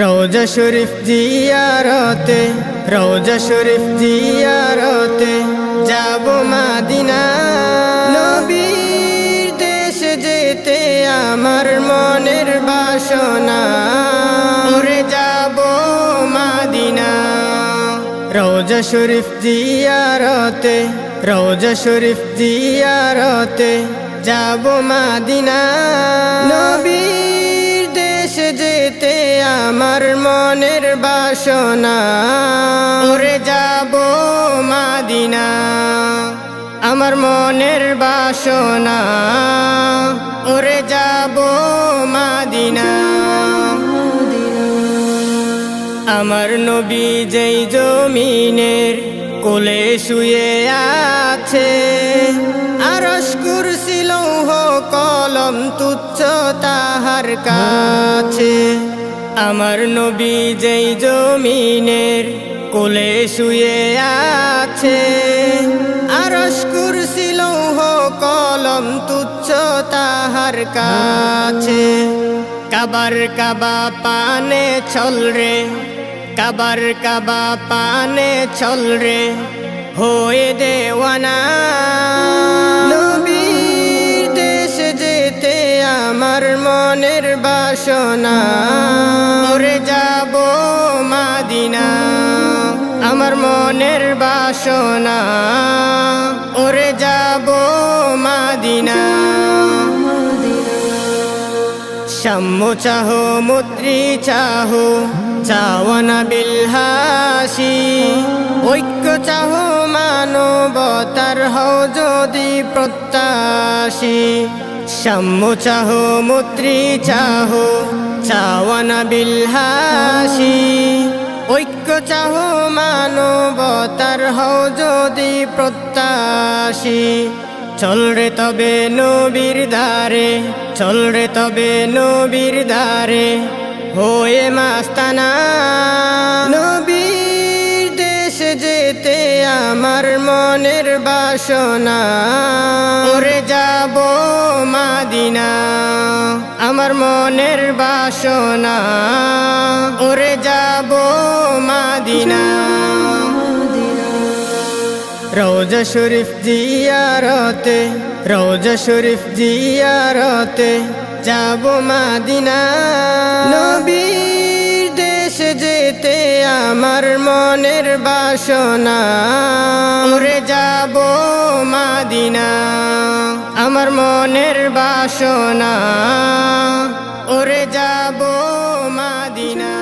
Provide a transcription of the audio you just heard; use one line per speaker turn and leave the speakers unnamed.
রওজা শরীফ জিয়ারতে, রওজা শরীফ জিয়ারতে যাব মদিনা। নবীর দেশে যেতে আমার মনের বাসনা, ওরে যাব মদিনা। রওজা শরীফ জিয়ারতে, রওজা শরীফ জিয়ারতে যাব মদিনা। নবীর দেশে যেতে আমার মনের বাসনা, ওরে যাব মদিনা। আমার মনের বাসনা, ওরে যাব মদিনা। আমার নবী যেই জমিনের কোলে শুয়ে আছে, আরশ কুরসি লৌহ কলম তুচ্ছ তাহার কাছে। আমার নবী যেই জমিনের কোলে শুয়ে আছে, আরশ কুরসি লৌহ কলম তুচ্ছ তাহার কাছে। কাবার কাবা পানে চল রে, কাবার কাবা পানে চল রে হয়ে দেওয়ানা। নবীর দেশে যেতে আমার মনের বাসনা, ওরে যাব মদিনা। আমার মনের বাসনা, ওরে যাব মদিনা। সাম্য চাহো মুত্রি চাহো, চাওয়ানা বিলহাসি। ঐক্য চাহো মানবতার হও যদি প্রত্যাশী। সাম্য চাহো মুত্রি চাহো, চাওয়ানা বিলহাসি। ঐক্য চাহো মানবতার হও যদি প্রত্যাশী। চল রে তবে নবীর ধারে, চল রে তবে নবীর ধারে হয়ে মাস্তানা। নবীর দেশে যেতে আমার মনের বাসনা, ওরে যাব মদিনা। আমার মনের বাসনা, ওরে যাব মদিনা। রওজা শরীফ জিয়ারতে, রওজা শরীফ জিয়ারতে যাব মদিনা। নবীর দেশে যেতে আমার মনের বাসনা, ওরে যাব মদিনা। আমার মনের বাসনা, ওরে যাব মদিনা।